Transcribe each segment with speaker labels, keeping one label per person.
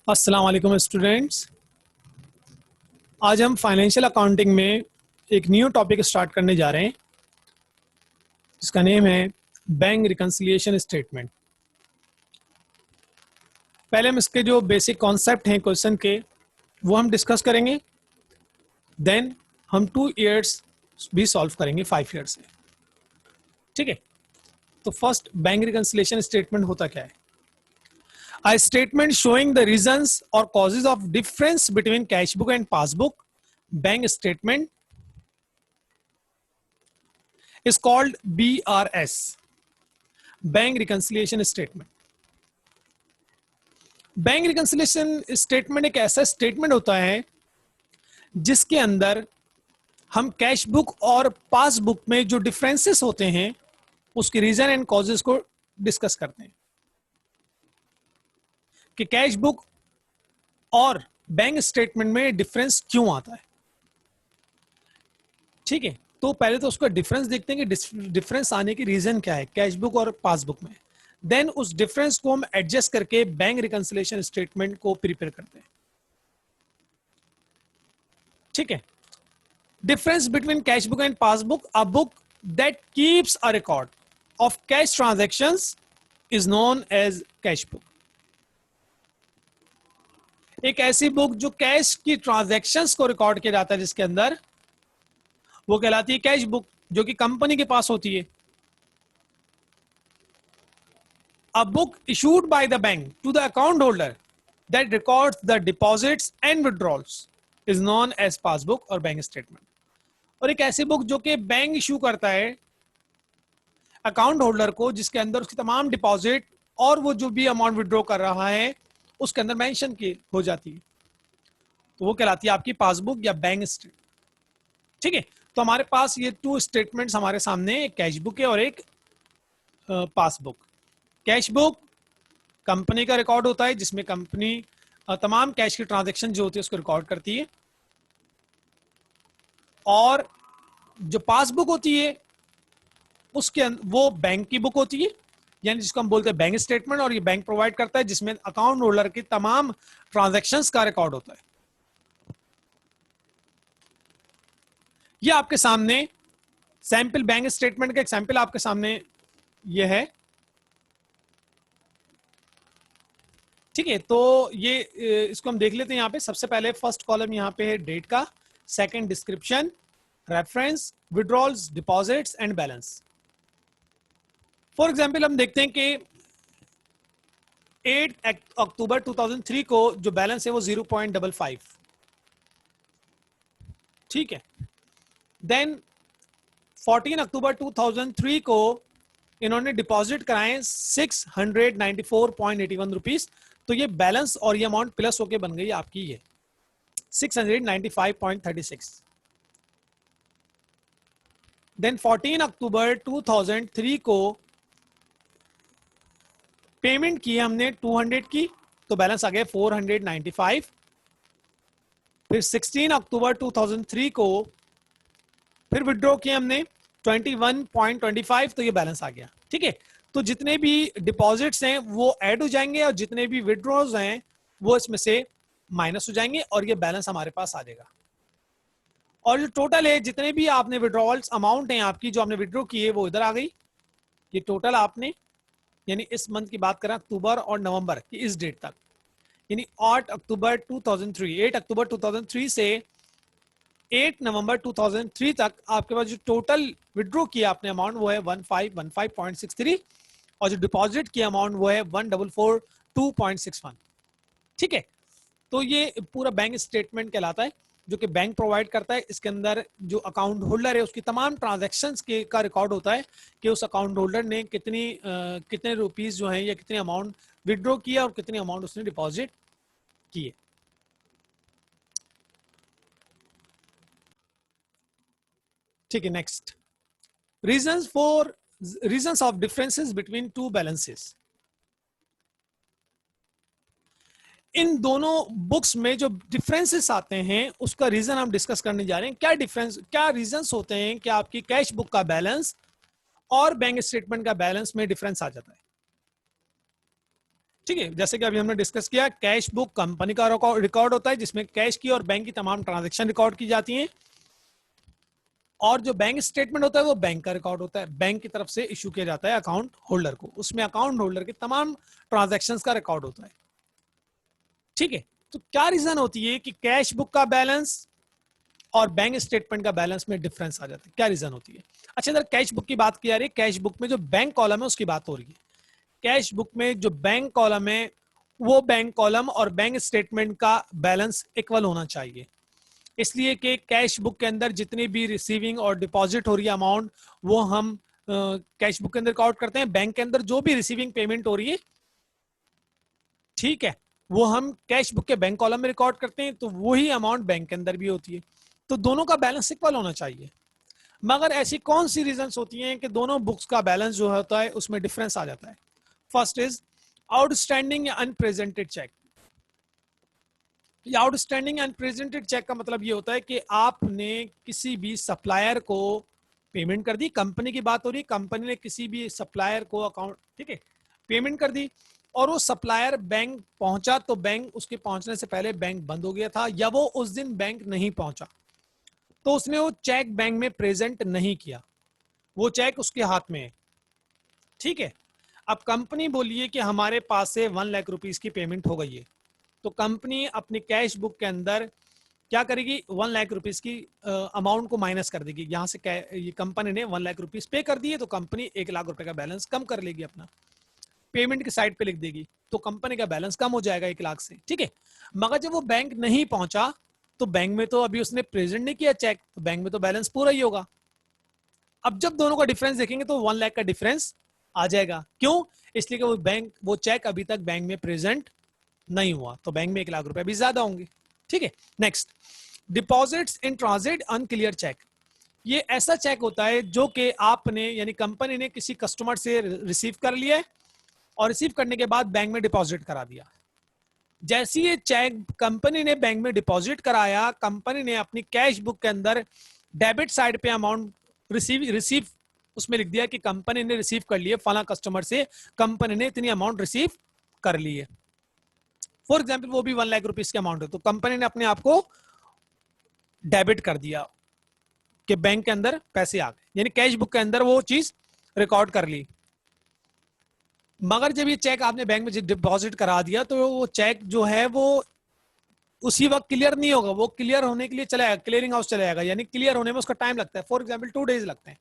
Speaker 1: अस्सलाम वालेकुम स्टूडेंट्स। आज हम फाइनेंशियल अकाउंटिंग में एक न्यू टॉपिक स्टार्ट करने जा रहे हैं जिसका नेम है बैंक रिकंसिलिएशन स्टेटमेंट। पहले हम इसके जो बेसिक कॉन्सेप्ट हैं क्वेश्चन के वो हम डिस्कस करेंगे। देन हम 2 इयर्स भी सॉल्व करेंगे 5 ईयर्स से। ठीक है, तो फर्स्ट बैंक रिकंसिलिएशन स्टेटमेंट होता क्या है? A statement showing the reasons or causes of difference between cash book and passbook bank statement is called BRS, bank reconciliation statement. Bank reconciliation statement एक ऐसा स्टेटमेंट होता है जिसके अंदर हम कैश बुक और पासबुक में जो डिफरेंसेस होते हैं उसके रीजन एंड कॉजेस को डिस्कस करते हैं कि कैश बुक और बैंक स्टेटमेंट में डिफरेंस क्यों आता है। ठीक है, तो पहले तो उसका डिफरेंस देखते हैं कि डिफरेंस आने की रीजन क्या है कैश बुक और पासबुक में। देन उस डिफरेंस को हम एडजस्ट करके बैंक रिकंसिलिएशन स्टेटमेंट को प्रिपेयर करते हैं। ठीक है, difference between cash book and passbook, a book that keeps a record of cash transactions is known as cash book। एक ऐसी बुक जो कैश की ट्रांजैक्शंस को रिकॉर्ड किया जाता है जिसके अंदर वो कहलाती है कैश बुक, जो कि कंपनी के पास होती है। A book issued by the bank to the account holder that records the deposits and withdrawals is known as passbook और बैंक स्टेटमेंट। और एक ऐसी बुक जो कि बैंक इशू करता है अकाउंट होल्डर को जिसके अंदर उसकी तमाम डिपॉजिट और वो जो भी अमाउंट विड्रॉ कर रहा है उसके अंदर मेंशन की हो जाती है, तो वो कहलाती है आपकी पासबुक या बैंक स्टेटमेंट। ठीक है, तो हमारे पास ये 2 स्टेटमेंट्स हमारे सामने, एक कैश बुक है और एक पासबुक। कैश बुक कंपनी का रिकॉर्ड होता है जिसमें कंपनी तमाम कैश की ट्रांजेक्शन जो होती है उसको रिकॉर्ड करती है, और जो पासबुक होती है उसके वो बैंक की बुक होती है, यानी जिसको हम बोलते हैं बैंक स्टेटमेंट, और ये बैंक प्रोवाइड करता है जिसमें अकाउंट होल्डर की तमाम ट्रांजैक्शंस का रिकॉर्ड होता है। ये आपके सामने सैंपल बैंक स्टेटमेंट का एक सैंपल आपके सामने ये है। ठीक है, तो ये इसको हम देख लेते हैं। यहाँ पे सबसे पहले फर्स्ट कॉलम यहाँ पे है डेट का, second description, reference, withdrawals, deposits and balance. For example हम देखते हैं कि 8 अक्टूबर 2003 को जो बैलेंस है वो 0.55। ठीक है, देन 14 अक्टूबर 2003 को इन्होंने डिपॉजिट कराए 694.81 रुपीज, तो ये बैलेंस और ये अमाउंट प्लस होके बन गई आपकी ये 695.36। देन 14 अक्टूबर 2003 को पेमेंट की हमने 200 की, तो बैलेंस आ गया 495। फिर 16 अक्टूबर 2003 को फिर विड्रॉ किया हमने 21.25, तो ये बैलेंस आ गया। ठीक है, तो जितने भी डिपॉजिट्स हैं वो ऐड हो जाएंगे और जितने भी विड्रॉज हैं वो इसमें से माइनस हो जाएंगे और ये बैलेंस हमारे पास आ जाएगा। और जो टोटल है जितने भी आपने विड्रॉल्स अमाउंट है आपकी जो आपने विड्रॉ की है वो इधर आ गई। ये टोटल आपने, यानी इस मंथ की बात करें अक्टूबर और नवंबर की इस डेट तक, यानी 8 अक्टूबर 2003 से 8 नवंबर 2003 तक आपके पास जो टोटल विड्रॉ किया आपने अमाउंट वो है 1515.63 और जो डिपॉजिट किया अमाउंट वो है 1442.61। ठीक है, तो ये पूरा बैंक स्टेटमेंट कहलाता है जो कि बैंक प्रोवाइड करता है। इसके अंदर जो अकाउंट होल्डर है उसकी तमाम ट्रांजैक्शंस के का रिकॉर्ड होता है कि उस अकाउंट होल्डर ने कितने रुपीस जो हैं या कितने अमाउंट विड्रॉ किया और कितने अमाउंट उसने डिपॉजिट किए। ठीक है, next, reasons of differences between 2 बैलेंसेस। इन दोनों बुक्स में जो डिफरेंसेस आते हैं उसका रीजन हम डिस्कस करने जा रहे हैं। क्या रीजंस होते हैं कि आपकी कैश बुक का बैलेंस और बैंक स्टेटमेंट का बैलेंस में डिफरेंस आ जाता है। ठीक है, जैसे कि अभी हमने डिस्कस किया, कैश बुक कंपनी का रिकॉर्ड होता है जिसमें कैश की और बैंक की तमाम ट्रांजैक्शन रिकॉर्ड की जाती हैं, और जो बैंक स्टेटमेंट होता है वो बैंक का रिकॉर्ड होता है, बैंक की तरफ से इशू किया जाता है अकाउंट होल्डर को, उसमें अकाउंट होल्डर के तमाम ट्रांजैक्शंस का रिकॉर्ड होता है। ठीक है, तो क्या रीजन होती है कि कैश बुक का बैलेंस और बैंक स्टेटमेंट का बैलेंस में डिफरेंस आ जाता है? क्या रीजन होती है? अच्छा, इधर कैश बुक की बात की जा रही है, कैश बुक में जो बैंक कॉलम है उसकी बात हो रही है। कैश बुक में जो बैंक कॉलम है वो बैंक कॉलम और बैंक स्टेटमेंट का बैलेंस इक्वल होना चाहिए, इसलिए कि कैश बुक के अंदर जितनी भी रिसीविंग और डिपॉजिट हो रही है अमाउंट, वो हम कैश बुक के अंदर काउंट करते हैं। बैंक के अंदर जो भी रिसीविंग पेमेंट हो रही है, ठीक है, वो हम कैश बुक के बैंक कॉलम में रिकॉर्ड करते हैं, तो वही अमाउंट बैंक के अंदर भी होती है, तो दोनों का बैलेंस इक्वल होना चाहिए। मगर ऐसी कौन सी रीजंस होती हैं कि दोनों बुक्स का बैलेंस जो होता है उसमें डिफरेंस आ जाता है? फर्स्ट इज आउटस्टैंडिंग या unpresented cheque. Outstanding unpresented cheque का मतलब ये होता है कि आपने किसी भी सप्लायर को पेमेंट कर दी, कंपनी की बात हो रही, कंपनी ने किसी भी सप्लायर को अकाउंट, ठीक है, पेमेंट कर दी, और वो सप्लायर बैंक पहुंचा, तो बैंक उसके पहुंचने से पहले बैंक बंद हो गया था, या वो उस दिन बैंक नहीं पहुंचा, तो उसने वो चेक बैंक में प्रेजेंट नहीं किया, वो चेक उसके हाथ में है। ठीक है, अब कंपनी बोलिए कि हमारे पास से 1,00,000 रुपीज की पेमेंट हो गई है, तो कंपनी अपनी कैश बुक के अंदर क्या करेगी, 1,00,000 रुपीज की अमाउंट को माइनस कर देगी। यहां से ये कंपनी ने 1,00,000 रुपीज पे कर दिए, तो कंपनी 1,00,000 रुपए का बैलेंस कम कर लेगी, अपना पेमेंट की साइड पे लिख देगी, तो कंपनी का बैलेंस कम हो जाएगा 1,00,000 से। ठीक है, मगर जब वो बैंक नहीं पहुंचा, तो बैंक में तो अभी उसने प्रेजेंट नहीं किया चेक, तो बैंक में तो बैलेंस पूरा ही होगा। अब जब दोनों का डिफरेंस देखेंगे तो 1,00,000 का डिफरेंस आ जाएगा। क्यों? इसलिए कि वो चेक अभी तक बैंक में प्रेजेंट नहीं हुआ, तो बैंक में 1,00,000 रुपए भी ज्यादा होंगे। ठीक है, next, deposits in transit unclear cheque. ये ऐसा चेक होता है जो कि आपने यानी कंपनी ने किसी कस्टमर से रिसीव कर लिया है, और रिसीव करने के बाद बैंक में डिपॉजिट करा दिया। जैसे ये चेक कंपनी ने बैंक में डिपॉजिट कराया, कंपनी ने अपनी कैश बुक के अंदर डेबिट साइड पे अमाउंट रिसीव उसमें लिख दिया कि कंपनी ने रिसीव कर लिए, फला कस्टमर से कंपनी ने इतनी अमाउंट रिसीव कर ली है। फॉर एग्जाम्पल वो भी 1,00,000 रुपीज की अमाउंट है, तो कंपनी ने अपने आप को डेबिट कर दिया कि बैंक के अंदर पैसे आ गए, यानी कैश बुक के अंदर वो चीज रिकॉर्ड कर ली। मगर जब ये चेक आपने बैंक में डिपॉजिट करा दिया, तो वो चेक जो है वो उसी वक्त क्लियर नहीं होगा, वो क्लियर होने के लिए चला जाएगा, क्लियरिंग हाउस चला जाएगा, यानी क्लियर होने में उसका टाइम लगता है, फॉर एग्जाम्पल 2 डेज लगते हैं।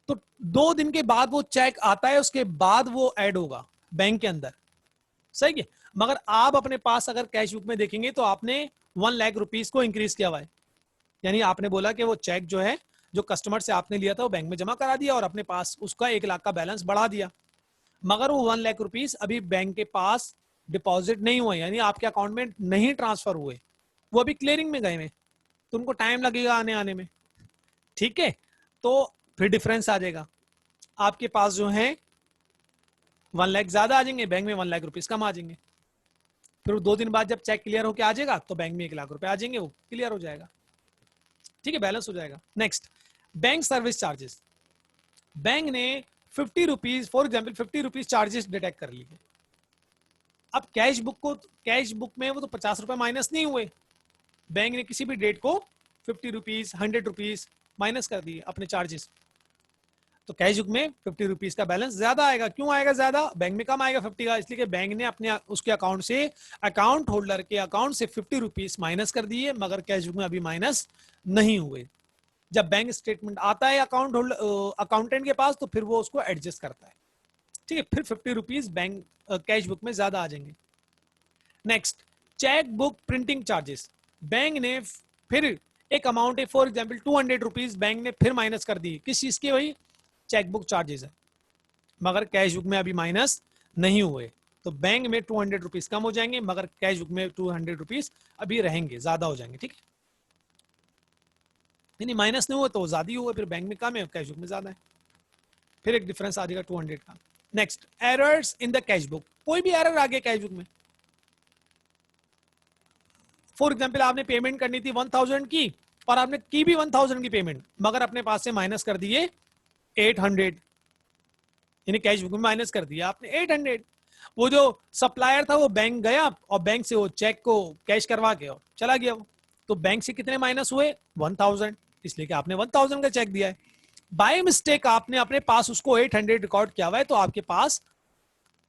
Speaker 1: तो 2 दिन के बाद वो चेक आता है, उसके बाद वो ऐड होगा बैंक के अंदर। सही है, मगर आप अपने पास अगर कैश बुक में देखेंगे तो आपने 1,00,000 रुपीज को इंक्रीज किया हुआ है, यानी आपने बोला कि वो चेक जो है जो कस्टमर से आपने लिया था वो बैंक में जमा करा दिया, और अपने पास उसका 1,00,000 का बैलेंस बढ़ा दिया, मगर वो 1,00,000 रुपीज अभी बैंक के पास डिपॉजिट नहीं हुए, यानी आपके अकाउंट में नहीं ट्रांसफर हुए, वो अभी क्लियरिंग में गए हैं, तो उनको टाइम लगेगा आने आने में। ठीक है, तो फिर डिफरेंस आ जाएगा, आपके पास जो है 1,00,000 ज्यादा आ जाएंगे, बैंक में 1,00,000 रुपीज कम आ जाएंगे। फिर 2 दिन बाद जब चेक क्लियर होकर आ जाएगा, तो बैंक में 1,00,000 रुपए आ जाएंगे, वो क्लियर हो जाएगा। ठीक है, बैलेंस हो जाएगा। Next, bank service charges. Bank ने 50 rupees, for example 50 rupees charges detect कर लिए। अब कैश बुक में वो तो 50 रुपए माइनस नहीं हुए, बैंक ने किसी भी डेट को 50 रुपीज 100 रुपीज माइनस कर दिए अपने चार्जेस, तो कैश बुक में 50 रुपीज का बैलेंस ज्यादा आएगा। क्यों आएगा ज्यादा? बैंक में कम आएगा 50 का, इसलिए कि बैंक ने अपने उसके अकाउंट से, अकाउंट होल्डर के अकाउंट से 50 रुपीज माइनस कर दिए, मगर कैश बुक में अभी माइनस नहीं हुए। जब बैंक स्टेटमेंट आता है अकाउंटेंट के पास, तो फिर वो उसको एडजस्ट करता है। ठीक है, फिर 50 रुपीज बैंक कैश बुक में ज्यादा आ जाएंगे। Next, cheque book printing charges. Bank ने फिर एक अमाउंट है, फॉर एग्जाम्पल 200 रुपीज बैंक ने फिर माइनस कर दी, किस चीज की? वही चेक बुक चार्जेस है, मगर कैश बुक में अभी माइनस नहीं हुए, तो बैंक में 200 रुपीज कम हो जाएंगे, मगर कैश बुक में 200 रुपीज अभी रहेंगे, ज्यादा हो जाएंगे। ठीक है, यानी माइनस नहीं हुआ तो ज्यादा ही हुआ, फिर बैंक में कम है, कैश बुक में ज्यादा है, फिर एक डिफरेंस आ जाएगा 200 का। Next, errors in the cash book. कोई भी एरर आ गया कैश बुक में, फॉर एग्जाम्पल आपने पेमेंट करनी थी 1,000 की, और आपने की भी 1,000 की पेमेंट, मगर अपने पास से माइनस कर दिए 800, यानी कैश बुक में माइनस कर दिया आपने 800, वो जो सप्लायर था वो बैंक गया और बैंक से वो चेक को कैश करवा के और चला गया वो, तो बैंक से कितने माइनस हुए 1000, इसलिए कि आपने 1000 का चेक दिया है। बाय मिस्टेक आपने अपने पास उसको 800 रिकॉर्ड किया हुआ है, तो आपके पास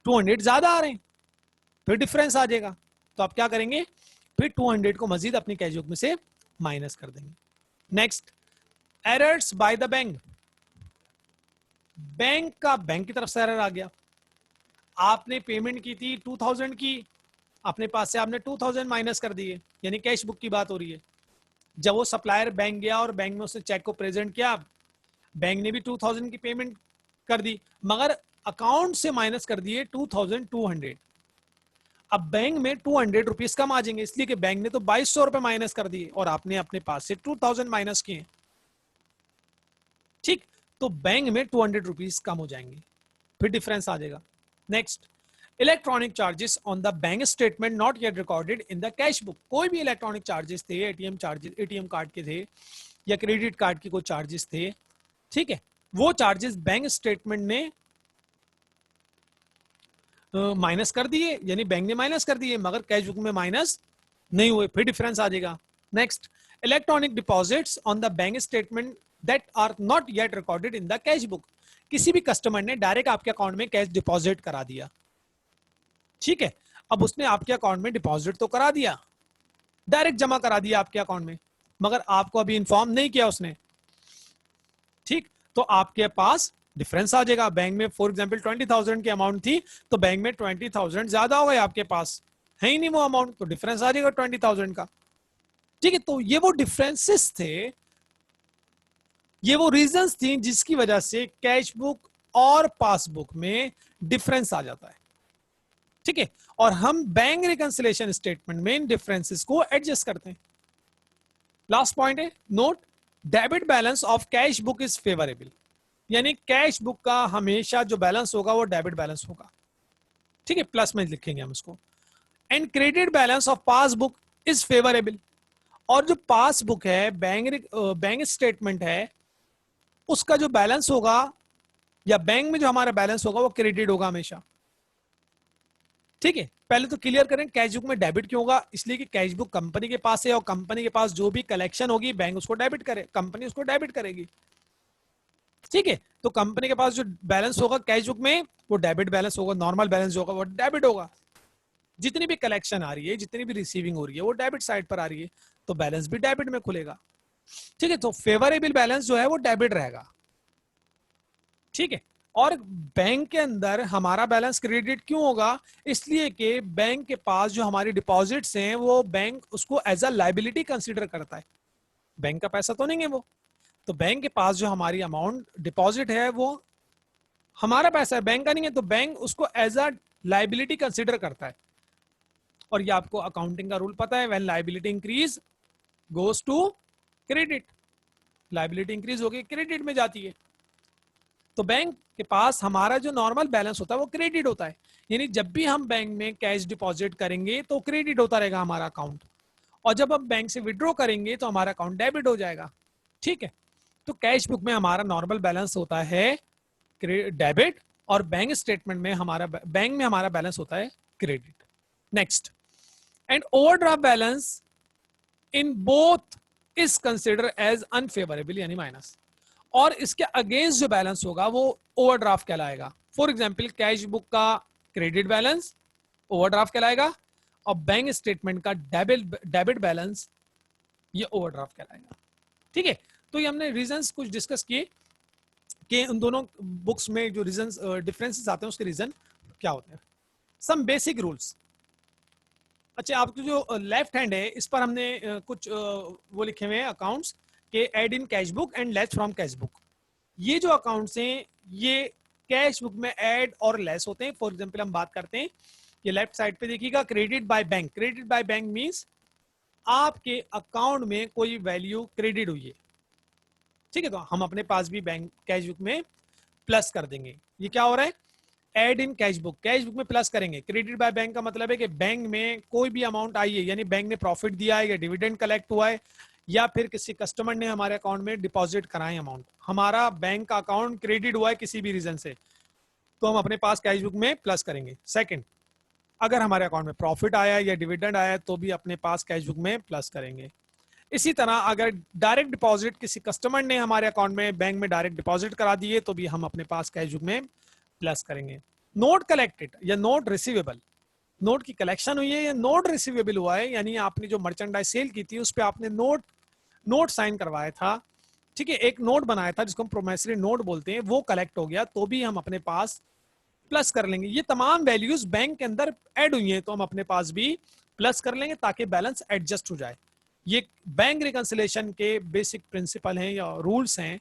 Speaker 1: 200 ज्यादा आ रहे हैं, फिर डिफरेंस आ जाएगा। तो आप क्या करेंगे, फिर 200 को मजीद अपनी कैश बुक में से माइनस कर देंगे। Next, errors bye the bank. Bank की तरफ से एरर आ गया, आपने पेमेंट की थी 2000 की, अपने पास से आपने 2000 माइनस कर दिए, यानी कैश बुक की बात हो रही है। जब वो सप्लायर बैंक गया और बैंक में उसने चेक को प्रेजेंट किया, बैंक ने भी 2000 की पेमेंट कर दी, मगर अकाउंट से माइनस कर दिए 2200। अब बैंक में 200 रुपीज कम आ जाएंगे, इसलिए कि बैंक ने तो 2200 रुपए माइनस कर दिए और आपने अपने पास से 2000 माइनस किए। ठीक, तो बैंक में 200 रुपीज कम हो जाएंगे, फिर डिफरेंस आ जाएगा। Next, electronic charges on the bank statement not yet recorded in the cash book. कोई भी इलेक्ट्रॉनिक चार्जेस थे, एटीएम चार्जेस, एटीएम कार्ड के थे या क्रेडिट कार्ड के कोई चार्जेस थे, ठीक है, वो चार्जेस बैंक स्टेटमेंट ने माइनस कर दिए, यानी बैंक ने माइनस कर दिए, मगर कैश बुक में माइनस नहीं हुए, फिर डिफरेंस आ जाएगा। Next, electronic deposits on the bank statement that are not yet recorded in the cash book. किसी भी कस्टमर ने डायरेक्ट आपके अकाउंट में कैश डिपॉजिट करा दिया, ठीक है, अब उसने आपके अकाउंट में डिपॉजिट तो करा दिया, डायरेक्ट जमा करा दिया आपके अकाउंट में, मगर आपको अभी इन्फॉर्म नहीं किया उसने, ठीक, तो आपके पास डिफरेंस आ जाएगा। बैंक में फॉर एग्जांपल 20,000 की अमाउंट थी, तो बैंक में 20,000 ज्यादा हो गए, आपके पास है ही नहीं वो अमाउंट, तो डिफरेंस आ जाएगा 20,000 का। ठीक है, तो ये वो डिफरेंसेस थे, ये वो रीजंस थी जिसकी वजह से कैश बुक और पासबुक में डिफरेंस आ जाता है। ठीक है, और हम बैंक रिकंसिलेशन स्टेटमेंट में इन डिफरेंसेस को एडजस्ट करते हैं। लास्ट पॉइंट है, note, debit balance of cash book is favourable, यानी कैश बुक का हमेशा जो बैलेंस होगा वो डेबिट बैलेंस होगा, ठीक है, प्लस में लिखेंगे हम इसको। And credit balance of passbook is favourable, और जो पासबुक है, बैंक स्टेटमेंट है, उसका जो बैलेंस होगा या बैंक में जो हमारा बैलेंस होगा वो क्रेडिट होगा हमेशा। ठीक है, पहले तो क्लियर करें कैश बुक में डेबिट क्यों होगा, इसलिए कि कैश बुक कंपनी के पास है और कंपनी के पास जो भी कलेक्शन होगी बैंक उसको डेबिट करे, कंपनी उसको डेबिट करेगी। ठीक है, तो कंपनी के पास जो बैलेंस होगा कैश बुक में वो डेबिट बैलेंस होगा, नॉर्मल बैलेंस जो होगा वो डेबिट होगा। जितनी भी कलेक्शन आ रही है, जितनी भी रिसीविंग हो रही है वो डेबिट साइड पर आ रही है, तो बैलेंस भी डेबिट में खुलेगा। ठीक है, तो फेवरेबल बैलेंस जो है वो डेबिट रहेगा। ठीक है, और बैंक के अंदर हमारा बैलेंस क्रेडिट क्यों होगा, इसलिए कि बैंक के पास जो हमारी डिपॉजिट्स हैं वो बैंक उसको एज अ लाइबिलिटी कंसीडर करता है, बैंक का पैसा तो नहीं है वो, तो बैंक के पास जो हमारी अमाउंट डिपॉजिट है वो हमारा पैसा है, बैंक का नहीं है, तो बैंक उसको एज अ लाइबिलिटी कंसीडर करता है। और ये आपको अकाउंटिंग का रूल पता है, when liability increase goes to credit, liability increase होगी क्रेडिट में जाती है। तो बैंक के पास हमारा जो नॉर्मल बैलेंस होता है वो क्रेडिट होता है, यानी जब भी हम बैंक में कैश डिपॉजिट करेंगे तो क्रेडिट होता रहेगा हमारा अकाउंट, और जब हम बैंक से विड्रॉ करेंगे तो हमारा अकाउंट डेबिट हो जाएगा। ठीक है, तो कैश बुक में हमारा नॉर्मल बैलेंस होता है डेबिट, और बैंक स्टेटमेंट में हमारा, बैंक में हमारा बैलेंस होता है credit. Next, and overdraft balance in both is consider as unfavourable, यानी माइनस, और इसके अगेंस्ट जो बैलेंस होगा वो ओवरड्राफ्ट कहलाएगा। फॉर एग्जांपल कैश बुक का क्रेडिट बैलेंस ओवरड्राफ्ट कहलाएगा, और बैंक स्टेटमेंट का डेबिट बैलेंस ये ओवरड्राफ्ट कहलाएगा। ठीक है, तो ये हमने रीजंस कुछ डिस्कस किए कि उन दोनों बुक्स में जो रीजंस डिफरेंसेस आते हैं उसके रीजन क्या होते हैं। Some basic rules. अच्छा, आपकी जो लेफ्ट हैंड है इस पर हमने कुछ वो लिखे हुए हैं अकाउंट्स के, add in cash book and less from cash book. ये जो अकाउंट्स हैं ये कैश बुक में ऐड और लेस होते हैं। फॉर एग्जांपल हम बात करते हैं, ये लेफ्ट साइड पे देखिएगा, credit by bank. Credit by bank means आपके अकाउंट में कोई वैल्यू क्रेडिट हुई है, ठीक है, तो हम अपने पास भी बैंक कैश बुक में प्लस कर देंगे। ये क्या हो रहा है, add in cash book, cash book में प्लस करेंगे। क्रेडिट बाय बैंक का मतलब है कि बैंक में कोई भी अमाउंट आई है, यानी बैंक ने प्रॉफिट दिया है या डिविडेंड कलेक्ट हुआ है या फिर किसी कस्टमर ने हमारे अकाउंट में डिपॉजिट कराए अमाउंट, हमारा बैंक का अकाउंट क्रेडिट हुआ है किसी भी रीजन से, तो हम अपने पास कैश बुक में प्लस करेंगे। सेकंड, अगर हमारे अकाउंट में प्रॉफिट आया या डिविडेंड आया तो भी अपने पास कैश बुक में प्लस करेंगे। इसी तरह अगर डायरेक्ट डिपॉजिट किसी कस्टमर ने हमारे अकाउंट में बैंक में डायरेक्ट डिपॉजिट करा दिए तो भी हम अपने पास कैश बुक में प्लस करेंगे। नोट कलेक्टेड या नोट रिसीवेबल, नोट की कलेक्शन हुई है या नोट रिसीवेबल हुआ है, यानी आपने जो मर्चेंडाइज सेल की थी उस पर आपने नोट साइन करवाया था, ठीक है, एक नोट बनाया था जिसको हम प्रोमिसरी नोट बोलते हैं, वो कलेक्ट हो गया तो भी हम अपने पास प्लस कर लेंगे। ये तमाम वैल्यूज बैंक के अंदर ऐड हुई हैं तो हम अपने पास भी प्लस कर लेंगे ताकि बैलेंस एडजस्ट हो जाए। ये बैंक रिकंसिलेशन के बेसिक प्रिंसिपल हैं या रूल्स हैं,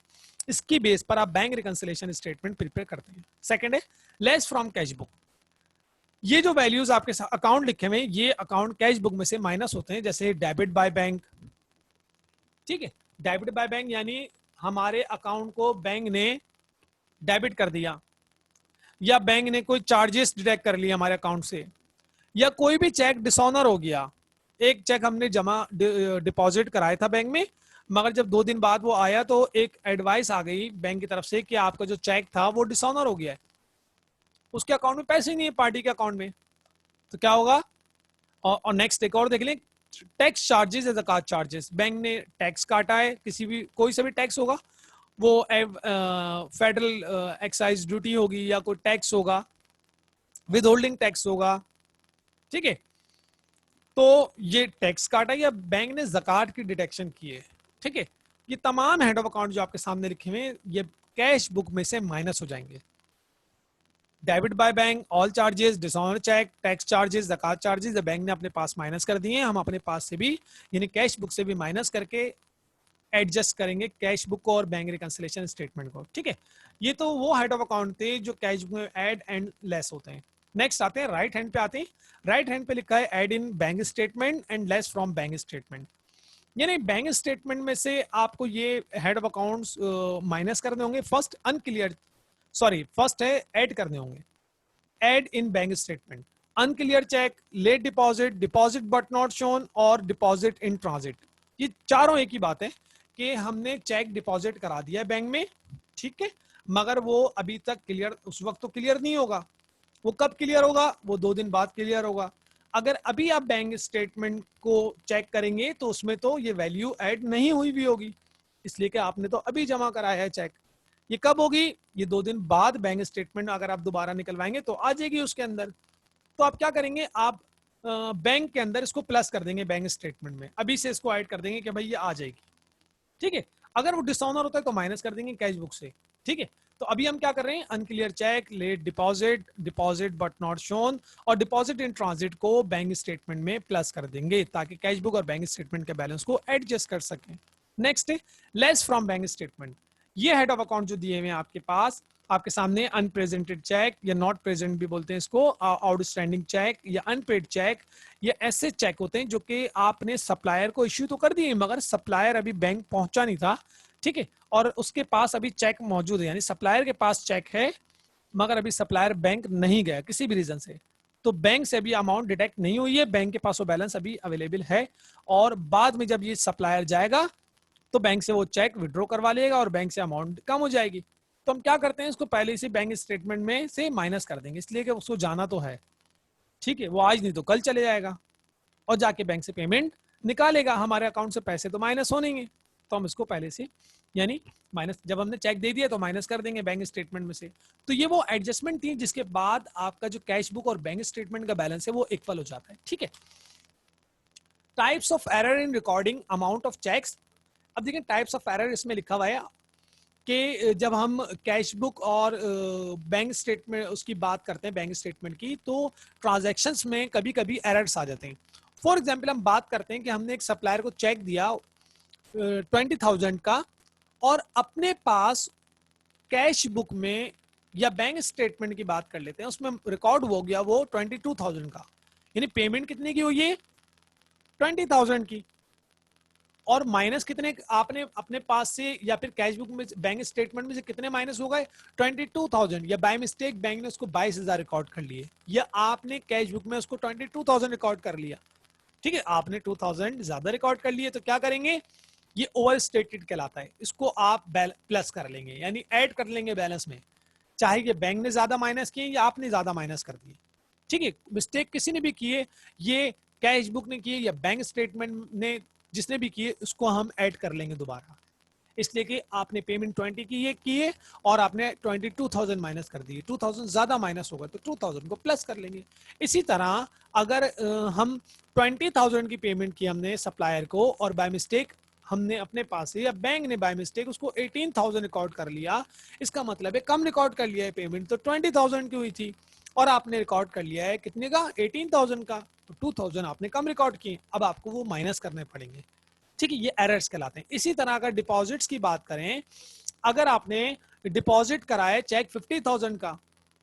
Speaker 1: इसकी बेस पर आप बैंक रिकंसिलेशन स्टेटमेंट प्रिपेयर करते हैं। सेकंड है लेस फ्रॉम कैश बुक। ये जो वैल्यूज आपके अकाउंट लिखे हुए हैं ये अकाउंट कैश बुक में से माइनस होते हैं, जैसे डेबिट बाय बैंक, ठीक है, डेबिट बाय बैंक यानी हमारे अकाउंट को बैंक ने डेबिट कर दिया या बैंक ने कोई चार्जेस डिडक्ट कर लिया हमारे अकाउंट से, या कोई भी चेक डिसऑनर हो गया। एक चेक हमने जमा डिपॉजिट कराया था बैंक में, मगर जब 2 दिन बाद वो आया तो एक एडवाइस आ गई बैंक की तरफ से कि आपका जो चेक था वो डिसऑनर हो गया है, उसके अकाउंट में पैसे नहीं है पार्टी के अकाउंट में, तो क्या होगा। और नेक्स्ट एक और देख लें, टैक्स चार्जेस या ज़कात चार्जेस, बैंक ने टैक्स काटा है, किसी भी कोई सा भी टैक्स होगा, वो फेडरल एक्साइज ड्यूटी होगी या कोई टैक्स होगा, विद होल्डिंग टैक्स होगा, ठीक है, तो ये टैक्स काटा या बैंक ने ज़कात की डिडक्शन की है, ठीक है, ये तमाम हेड ऑफ अकाउंट जो आपके सामने लिखे हुए हैं ये कैश बुक में से माइनस हो जाएंगे। Debit by bank, all charges, dishonour cheque, tax charges, ज़कात चार्जेस बैंक ने अपने पास माइनस कर दिए हैं, हम अपने पास से भी यानी कैश बुक से भी माइनस करके एडजस्ट करेंगे कैश बुक को और बैंक रिकंसिलेशन स्टेटमेंट को, ठीक है। ये तो वो हेड ऑफ अकाउंट थे जो कैश बुक में ऐड एंड लेस होते हैं। नेक्स्ट आते हैं राइट हैंड पे आते हैं। राइट हैंड पे लिखा है add in bank statement and less from bank statement, यानी बैंक स्टेटमेंट में से आपको ये हेड ऑफ अकाउंट्स माइनस करने होंगे। फर्स्ट अनक्लियर, सॉरी फर्स्ट है ऐड करने होंगे, add in bank statement, unclear cheque, late deposit, deposit but not shown और डिपॉजिट इन ट्रांजिट। ये चारों एक ही बात है कि हमने चेक डिपॉजिट करा दिया है बैंक में, ठीक है, मगर वो अभी तक क्लियर, उस वक्त तो क्लियर नहीं होगा, वो कब क्लियर होगा, वो 2 दिन बाद क्लियर होगा। अगर अभी आप बैंक स्टेटमेंट को चेक करेंगे तो उसमें तो ये वैल्यू ऐड नहीं हुई भी होगी, इसलिए कि आपने तो अभी जमा कराया है चेक। ये कब होगी, ये 2 दिन बाद बैंक स्टेटमेंट अगर आप दोबारा निकलवाएंगे तो आ जाएगी उसके अंदर। तो आप क्या करेंगे, आप बैंक के अंदर इसको प्लस कर देंगे बैंक स्टेटमेंट में, अभी से इसको ऐड कर देंगे कि भाई ये आ जाएगी, ठीक है। अगर वो डिसऑनर होता है तो माइनस कर देंगे कैश बुक से, ठीक है। तो अभी हम क्या कर रहे हैं, unclear cheque, late deposit, deposit but not shown और डिपॉजिट इन ट्रांजिट को बैंक स्टेटमेंट में प्लस कर देंगे ताकि कैश बुक और बैंक स्टेटमेंट के बैलेंस को एडजस्ट कर सकें। नेक्स्ट है लेस फ्रॉम बैंक स्टेटमेंट। ये हेड ऑफ अकाउंट जो दिए हुए हैं आपके पास, आपके सामने अनप्रेजेंटेड चेक या नॉट प्रेजेंट भी बोलते हैं इसको, आउटस्टैंडिंग चेक या अनपेड चेक, ये ऐसे चेक होते हैं जो कि आपने सप्लायर को इश्यू तो कर दिए मगर सप्लायर अभी बैंक पहुंचा नहीं था, ठीक है, और उसके पास अभी चेक मौजूद है, यानी सप्लायर के पास चेक है मगर अभी सप्लायर बैंक नहीं गया किसी भी रीजन से, तो बैंक से अभी अमाउंट डिडक्ट नहीं हुई है, बैंक के पास वो बैलेंस अभी अवेलेबल है, और बाद में जब ये सप्लायर जाएगा तो बैंक से वो चेक विड्रॉ करवा लेगा और बैंक से अमाउंट कम हो जाएगी। तो हम क्या करते हैं, इसको पहले से बैंक स्टेटमेंट में से माइनस कर देंगे, इसलिए कि उसको जाना तो है, ठीक है, वो आज नहीं तो कल चले जाएगा और जाके बैंक से पेमेंट निकालेगा, हमारे अकाउंट से पैसे तो माइनस हो नहीं, तो हम इसको पहले से यानी माइनस, जब हमने चेक दे दिया तो माइनस कर देंगे बैंक स्टेटमेंट में से। तो ये वो एडजस्टमेंट थी जिसके बाद आपका जो कैश बुक और बैंक स्टेटमेंट का बैलेंस है वो इक्वल हो जाता है, ठीक है। Types of error in recording amount of cheques. अब देखिए टाइप्स ऑफ एरर इसमें लिखा हुआ है कि जब हम कैश बुक और बैंक स्टेटमेंट उसकी बात करते हैं बैंक स्टेटमेंट की, तो ट्रांजैक्शंस में कभी कभी एरर्स आ जाते हैं। फॉर एग्जांपल हम बात करते हैं कि हमने एक सप्लायर को चेक दिया 20,000 का और अपने पास कैश बुक में या बैंक स्टेटमेंट की बात कर लेते हैं उसमें रिकॉर्ड हो गया वो 22,000 का, यानी पेमेंट कितने की हुई है 20,000 की, और माइनस कितने आपने अपने पास से या फिर कैश बुक में बैंक स्टेटमेंट में से कितने माइनस हो गए 22,000, या बाय मिस्टेक बैंक ने उसको 22,000 रिकॉर्ड कर लिए या आपने कैश बुक में उसको 22,000 रिकॉर्ड कर लिया, ठीक है, आपने 2,000 ज्यादा रिकॉर्ड कर लिए, तो क्या करेंगे, ये ओवर स्टेटेड कहलाता है, इसको आप प्लस कर लेंगे यानी ऐड कर लेंगे बैलेंस में। चाहे ये बैंक ने ज्यादा माइनस किए या आपने ज्यादा माइनस कर दिए, ठीक है। मिस्टेक किसी ने भी की है, ये कैश बुक ने की है या बैंक स्टेटमेंट ने जिसने भी की है, उसको हम ऐड कर लेंगे दोबारा, इसलिए कि आपने पेमेंट 20 की है और आपने 22,000 माइनस कर दिए, 2,000 ज्यादा माइनस होगा तो 2,000 को प्लस कर लेंगे। इसी तरह अगर हम 20,000 की पेमेंट की हमने सप्लायर को और बाय मिस्टेक हमने अपने पास से या बैंक ने बाय मिस्टेक उसको 18,000 रिकॉर्ड कर लिया, इसका मतलब है कम रिकॉर्ड कर लिया है, पेमेंट तो 20,000 की हुई थी और आपने रिकॉर्ड कर लिया है कितने का, 18,000 का, तो 2,000 आपने कम रिकॉर्ड किए, अब आपको वो माइनस करने पड़ेंगे, ठीक है। ये एरर्स कहलाते हैं। इसी तरह अगर डिपॉजिट्स की बात करें, अगर आपने डिपॉजिट कराए चेक 50,000 का,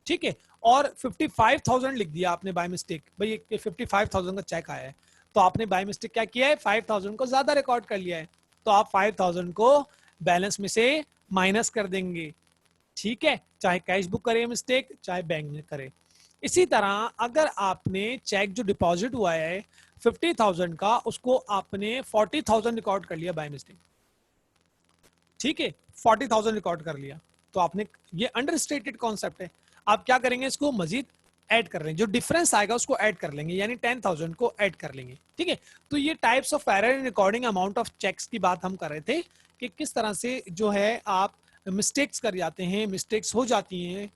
Speaker 1: ठीक है, और 55,000 लिख दिया आपने बाय मिस्टेक, भाई 55,000 का चेक आया है, तो आपने बाय मिस्टेक क्या किया है, 5,000 को ज्यादा रिकॉर्ड कर लिया है, तो आप 5,000 को बैलेंस में से माइनस कर देंगे, ठीक है, चाहे कैश बुक करे मिस्टेक, चाहे बैंक में करे। इसी तरह अगर आपने चेक जो डिपॉजिट हुआ है 50,000 का, उसको आपने 40,000 रिकॉर्ड कर लिया बाय मिस्टेक, ठीक है, 40,000 रिकॉर्ड कर लिया, तो आपने, ये अंडरस्टेटेड कॉन्सेप्ट है, आप क्या करेंगे, इसको मजीद ऐड कर लेंगे, जो डिफरेंस आएगा उसको ऐड कर लेंगे, यानी 10,000 को ऐड कर लेंगे, ठीक है। तो ये types of error in recording amount of cheques की बात हम कर रहे थे कि किस तरह से जो है आप मिस्टेक्स कर जाते हैं, मिस्टेक्स हो जाती हैं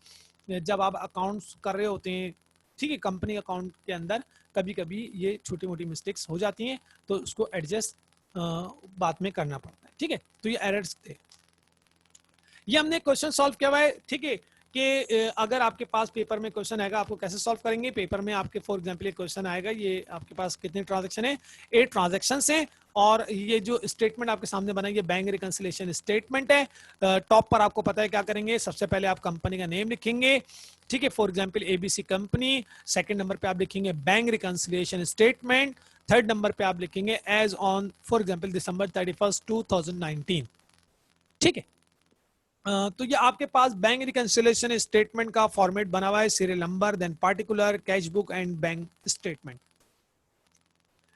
Speaker 1: जब आप अकाउंट्स कर रहे होते हैं, ठीक है, कंपनी अकाउंट के अंदर कभी कभी ये छोटी मोटी मिस्टेक्स हो जाती हैं, तो उसको एडजस्ट बाद में करना पड़ता है, ठीक है। तो ये एरर्स थे, ये हमने क्वेश्चन सॉल्व किया हुआ है, ठीक है, कि अगर आपके पास पेपर में क्वेश्चन आएगा आपको कैसे सॉल्व करेंगे, पेपर में आपके फॉर एग्जांपल एक क्वेश्चन आएगा, ये आपके पास कितने ट्रांजैक्शन है, 8 ट्रांजैक्शन है, और ये जो स्टेटमेंट आपके सामने बना है ये बैंक रिकंसिलिएशन स्टेटमेंट है। टॉप पर आपको पता है क्या करेंगे, सबसे पहले आप कंपनी का नेम लिखेंगे, ठीक है, for example ABC company, second number पे आप लिखेंगे bank reconciliation statement, third number पे आप लिखेंगे एज ऑन फॉर एग्जाम्पल दिसंबर 31, 2019, ठीक है। तो ये आपके पास बैंक रिकंसिलिएशन स्टेटमेंट का फॉर्मेट बना हुआ है, serial number, then particular, cash book and bank statement,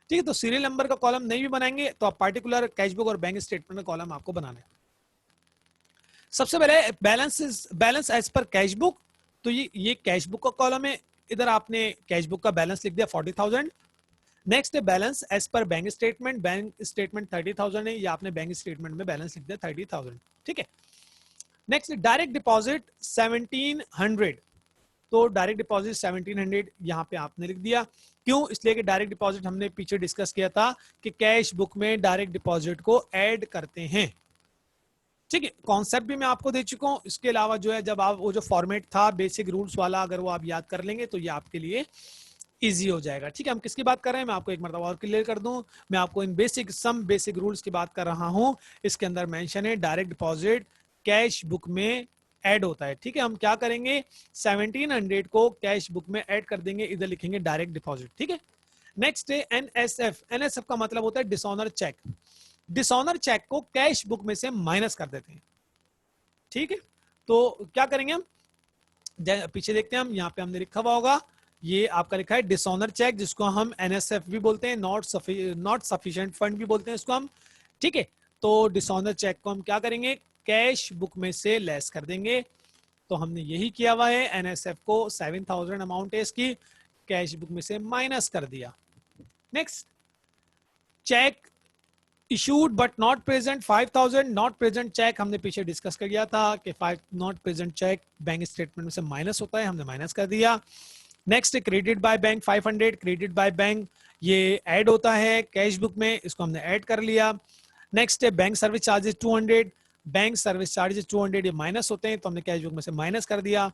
Speaker 1: ठीक है। तो सीरियल नंबर का कॉलम नहीं भी बनाएंगे तो आप पार्टिकुलर, कैश बुक और बैंक स्टेटमेंट का कॉलम आपको बनाना है। सबसे पहले बैलेंस एज पर कैश बुक, तो ये कैश बुक का कॉलम है, इधर आपने कैश बुक का बैलेंस लिख दिया 40,000। नेक्स्ट है बैलेंस एज पर बैंक स्टेटमेंट 30,000 है, या आपने बैंक स्टेटमेंट में बैलेंस लिख दिया 30,000, ठीक है। नेक्स्ट डायरेक्ट डिपॉजिट 1700, तो डायरेक्ट डिपॉजिट 1700 यहां पे आपने लिख दिया, क्यों, इसलिए कि डायरेक्ट डिपॉजिट हमने पीछे डिस्कस किया था कि कैश बुक में डायरेक्ट डिपॉजिट को ऐड करते हैं, ठीक है। कॉन्सेप्ट भी मैं आपको दे चुका हूं, इसके अलावा जो है जब आप वो जो फॉर्मेट था बेसिक रूल्स वाला, अगर वो आप याद कर लेंगे तो ये आपके लिए इजी हो जाएगा, ठीक है। हम किसकी बात कर रहे हैं, मैं आपको एक मरतबा और क्लियर कर दूं, मैं आपको इन बेसिक रूल्स की बात कर रहा हूं, इसके अंदर मेंशन है डायरेक्ट डिपॉजिट कैश बुक में ऐड होता है, ठीक है। हम क्या करेंगे, 1700 को कैश बुक में ऐड कर देंगे, इधर लिखेंगे डायरेक्ट डिपॉजिट, ठीक है। नेक्स्ट है एनएसएफ का मतलब होता है डिसऑनर चेक, डिसऑनर चेक को कैश बुक में से माइनस कर देते हैं, ठीक है। तो क्या करेंगे हम, पीछे देखते हैं हम, यहाँ पे हमने लिखा हुआ होगा, ये आपका लिखा है डिसऑनर चेक, जिसको हम एनएसएफ भी बोलते हैं, नॉट सफिशिएंट फंड भी बोलते हैं इसको हम, ठीक है। तो डिसऑनर चेक को हम क्या करेंगे, कैश बुक में से लेस कर देंगे, तो हमने यही किया हुआ है, एनएसएफ को 7,000 अमाउंट है इसकी, कैश बुक में से माइनस कर दिया। Next cheque issued but not present 5,000, not present cheque हमने पीछे डिस्कस कर दिया था कि 5 not present cheque bank statement में से माइनस होता है, हमने माइनस कर दिया। Next credit by bank 500, credit by bank ये ऐड होता है कैश बुक में, इसको हमने ऐड कर लिया। नेक्स्ट है bank service charges 200, bank service charges 200 ये माइनस होते हैं, तो हमने कैश बुक में से माइनस कर दिया।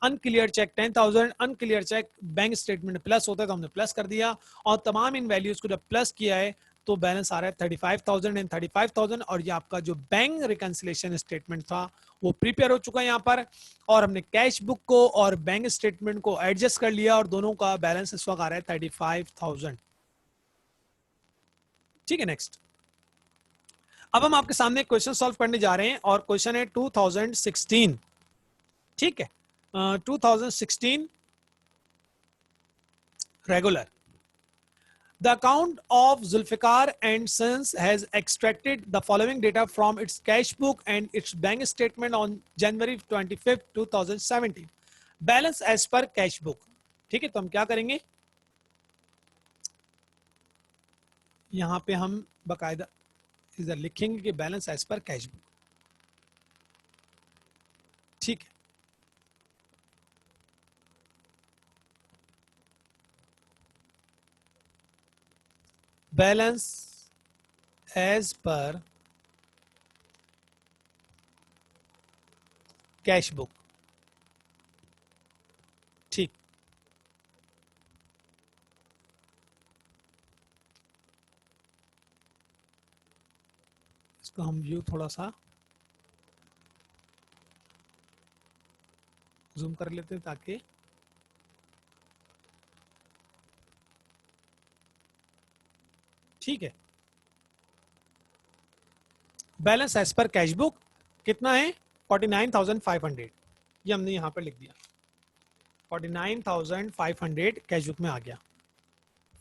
Speaker 1: Unclear cheque 10,000, unclear cheque bank statement में प्लस होता है तो हमने प्लस कर दिया, और तमाम इन वैल्यूज को जब प्लस किया है तो बैलेंस आ रहा है 35,000 एंड 35,000, और ये आपका जो बैंक रिकंसिलिएशन स्टेटमेंट था वो प्रिपेयर हो चुका है यहाँ पर, और हमने कैश बुक को और बैंक स्टेटमेंट को एडजस्ट कर लिया, और दोनों का बैलेंस इस वक्त आ रहा है 35,000, ठीक है। नेक्स्ट अब हम आपके सामने क्वेश्चन सॉल्व करने जा रहे हैं, और क्वेश्चन है 2016, ठीक है, 2016 regular. The account of Zulfikar and Sons has extracted the following data from its cash book and its bank statement on January 25th, 2017. Balance as per cash book. ठीक है, तो हम क्या करेंगे, यहां पे हम बकायदा इधर लिखेंगे कि बैलेंस एज पर कैश बुक. ठीक है, बैलेंस एज पर कैश बुक. ठीक, इसको हम व्यू थोड़ा सा जूम कर लेते हैं ताकि ठीक है. बैलेंस एज पर कैश बुक कितना है, 49,500. ये हमने यहां पर लिख दिया, 49,500 कैश बुक में आ गया,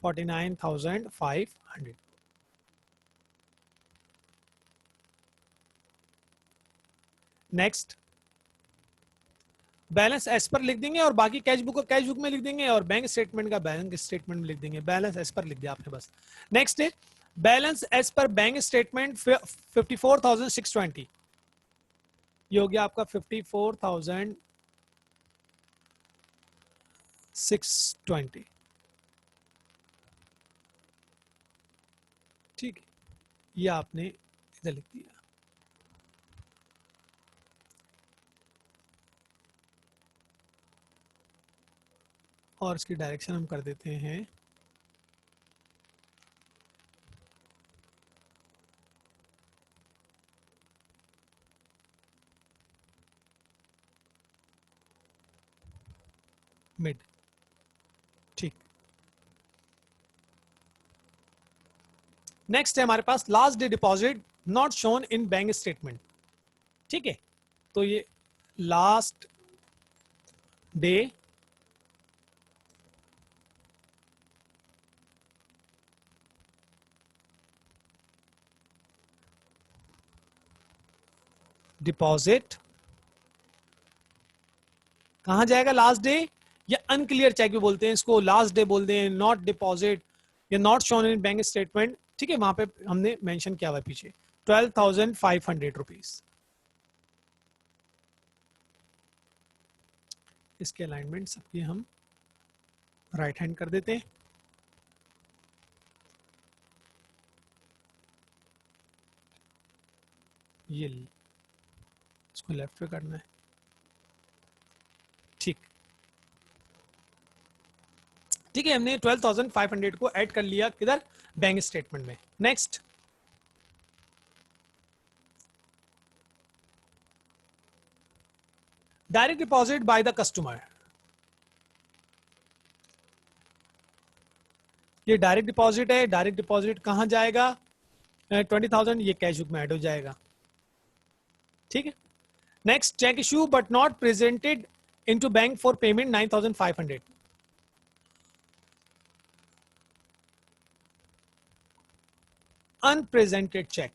Speaker 1: 49,500. नेक्स्ट, बैलेंस एज पर लिख देंगे और बाकी कैश बुक को कैश बुक में लिख देंगे और बैंक स्टेटमेंट का बैंक स्टेटमेंट में लिख देंगे. बैलेंस एज पर लिख दिया आपने बस. नेक्स्ट है बैलेंस एज पर बैंक स्टेटमेंट 54,620. ये हो गया आपका 54,620. ठीक है, ये आपने इधर लिख दिया. और इसकी डायरेक्शन हम कर देते हैं मिड. ठीक, नेक्स्ट है हमारे पास last day deposit not shown in bank statement. ठीक है, तो ये लास्ट डे डिपॉजिट कहां जाएगा, लास्ट डे या अनक्लियर चेक भी बोलते हैं इसको, लास्ट डे बोलते हैं, नॉट डिपॉजिट या not shown in bank statement. ठीक है, वहां पे हमने मेंशन किया हुआ पीछे 12,500 रुपीज. इसके अलाइनमेंट सबकी हम राइट हैंड कर देते हैं. ये इसको लेफ्ट पे करना है. ठीक, ठीक है, हमने 12,500 को ऐड कर लिया किधर, बैंक स्टेटमेंट में. Next, direct deposit by the customer. ये डायरेक्ट डिपॉजिट है. डायरेक्ट डिपॉजिट कहां जाएगा, 20,000 ये कैश बुक में ऐड हो जाएगा. ठीक है, next, cheque issue but not presented into bank for payment 9,500. Unpresented cheque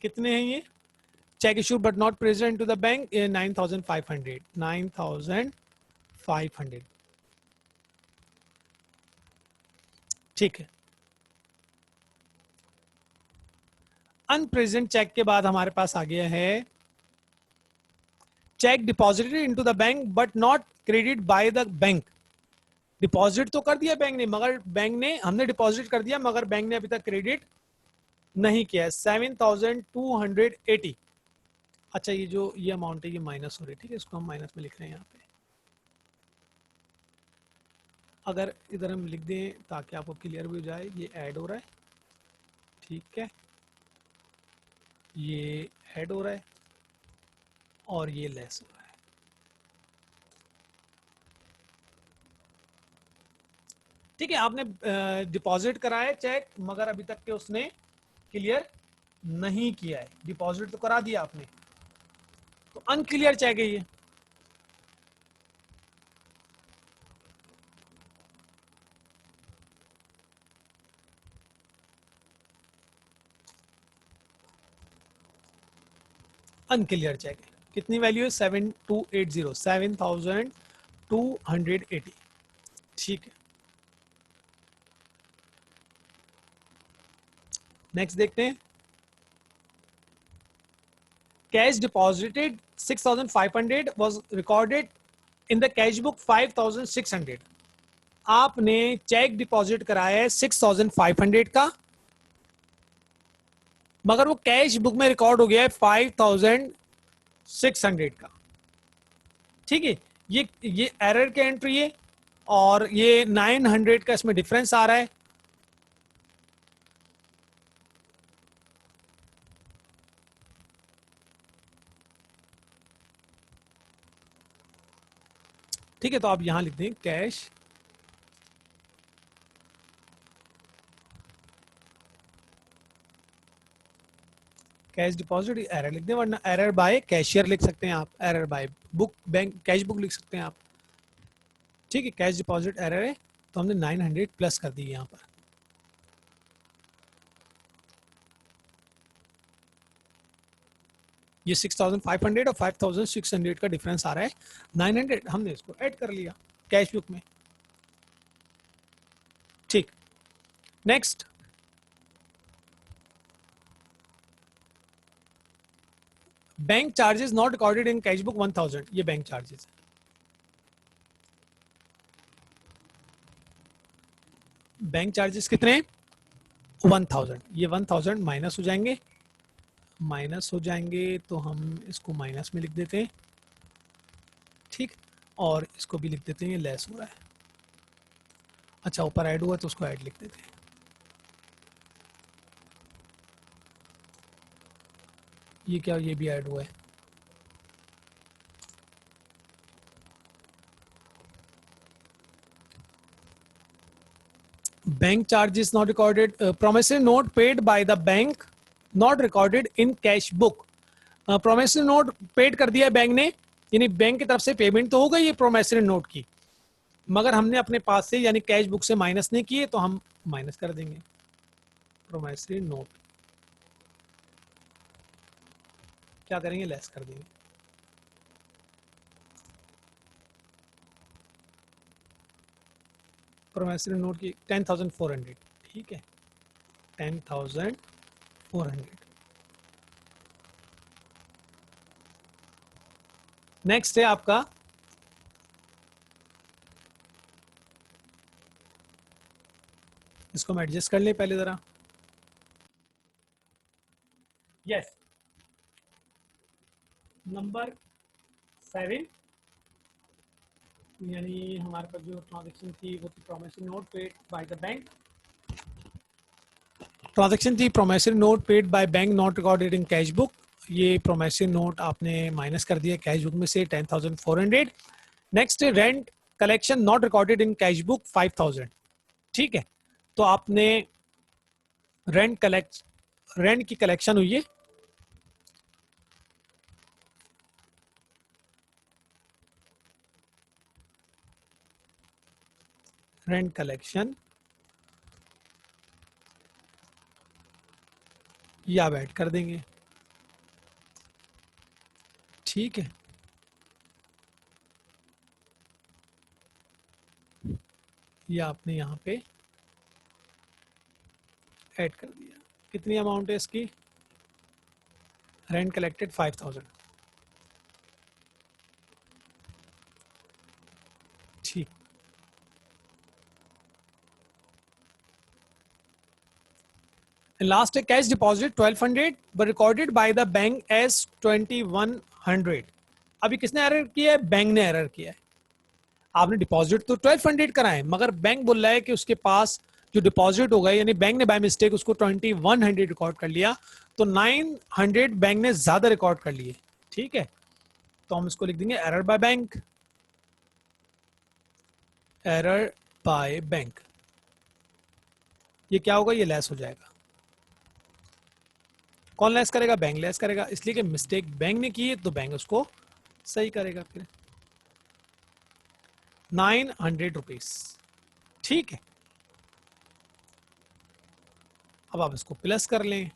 Speaker 1: कितने हैं ये, cheque issue but not present to the bank 9,500. 9,500. ठीक है, अनप्रेजेंट चेक के बाद हमारे पास आ गया है check deposited into the bank but not credit by the bank. Deposit तो कर दिया बैंक ने, मगर बैंक ने, हमने डिपॉजिट कर दिया मगर बैंक ने अभी तक क्रेडिट नहीं किया है. 7,280. अच्छा, ये जो ये अमाउंट है ये माइनस हो रही है. ठीक है, इसको हम माइनस में लिख रहे हैं यहाँ पे. अगर इधर हम लिख दें ताकि आपको क्लियर भी हो जाए, ये ऐड हो रहा है. ठीक है, ये ऐड हो रहा है और ये लेस हो रहा है. ठीक है, आपने डिपॉजिट कराया चेक मगर अभी तक के उसने क्लियर नहीं किया है. डिपॉजिट तो करा दिया आपने, तो अनक्लियर चेक है ये. अनक्लियर चेक है। कितनी वैल्यू है? 7280, 7280। ठीक है, नेक्स्ट देखते हैं। Cash deposited 6500 was recorded in the cash book 5600। आपने चेक डिपॉजिट कराया है 6500 का, मगर वो कैश बुक में रिकॉर्ड हो गया है 5600 का। ठीक है, ये एरर की एंट्री है और ये 900 का इसमें डिफरेंस आ रहा है। ठीक है, तो आप यहां लिख दें कैश कैश डिपॉजिट एरर लिख दें, वरना एरर बाय कैशियर लिख सकते हैं आप, error bye book bank cash book लिख सकते हैं आप। ठीक है, कैश डिपॉजिट एरर है तो हमने 900 प्लस कर दी यहां पर। ये 6500 और 5600 का डिफरेंस आ रहा है, 900 हमने इसको ऐड कर लिया कैश बुक में। ठीक, next bank charges not recorded in cash book 1000। ये बैंक चार्जेस है। बैंक चार्जेस कितने हैं? 1000। ये 1000 माइनस हो जाएंगे, माइनस हो जाएंगे तो हम इसको माइनस में लिख देते हैं। ठीक, और इसको भी लिख देते हैं, ये लेस हो रहा है। अच्छा, ऊपर ऐड हुआ तो उसको ऐड लिख देते हैं। ये क्या, ये भी ऐड हुआ है। Bank charges not recorded, promissory note paid by the bank not recorded in cash book. Promissory note paid कर दिया है बैंक ने, यानी बैंक की तरफ से पेमेंट तो हो गई है प्रोमिसरी नोट की, मगर हमने अपने पास से यानी कैश बुक से माइनस नहीं किए, तो हम माइनस कर देंगे प्रोमिसरी नोट। क्या करेंगे? लेस कर देंगे। प्रोमिसरी नोट की 10,400। ठीक है, 10,400। नेक्स्ट है आपका इसको हम एडजस्ट कर लें पहले जरा। यस, नंबर 7, यानी हमारे पास जो ट्रांजेक्शन थी वो थी promissory note paid by the bank. Transaction थी promissory note paid by bank not recorded in cash book. ये प्रोमिसरी नोट आपने माइनस कर दिया कैश बुक में से 10,400। Next rent collection not recorded in cash book 5,000। ठीक है, तो आपने रेंट की कलेक्शन हुई है, रेंट कलेक्शन ये आप ऐड कर देंगे। ठीक है, ये आपने यहाँ पे ऐड कर दिया। कितनी अमाउंट है इसकी? Rent collected 5,000। ठीक, लास्ट है cash deposit 1200 but recorded by the bank as 2100। अभी किसने एरर किया है? बैंक ने एरर किया है। आपने डिपॉजिट तो 1200 कराए, मगर बैंक बोल रहा है कि उसके पास जो डिपॉजिट हो गया, यानी बैंक ने बाय मिस्टेक उसको 2100 रिकॉर्ड कर लिया, तो 900 बैंक ने ज्यादा रिकॉर्ड कर लिए। ठीक है, तो हम इसको लिख देंगे error by bank, error bye bank. ये क्या होगा? ये लेस हो जाएगा। कौन लेस करेगा? बैंक लेस करेगा, इसलिए कि मिस्टेक बैंक ने की है तो बैंक उसको सही करेगा। फिर 900 रुपीज। ठीक है, अब आप इसको प्लस कर लें।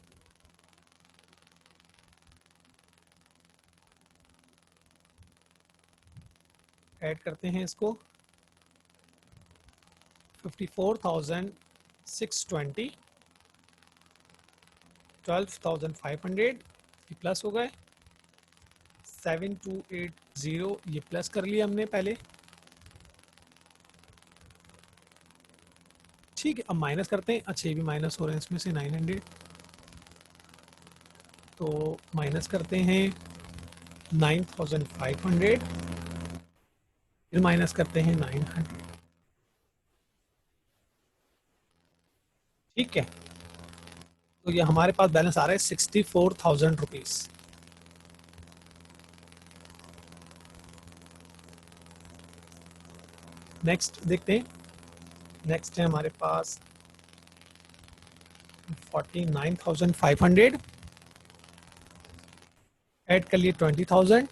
Speaker 1: ऐड करते हैं इसको 54,620, 12,500 ये प्लस हो गए, 7280 ये प्लस कर लिया हमने पहले। ठीक है, अब माइनस करते हैं। अच्छा, ये भी माइनस हो रहे हैं इसमें से 900, तो माइनस करते हैं 9,500, फिर माइनस करते हैं 900। ठीक है, तो ये हमारे पास बैलेंस आ रहा है 64,000 रुपीज। नेक्स्ट देखते हैं। नेक्स्ट है हमारे पास 49,500, ऐड कर लिए 20,000,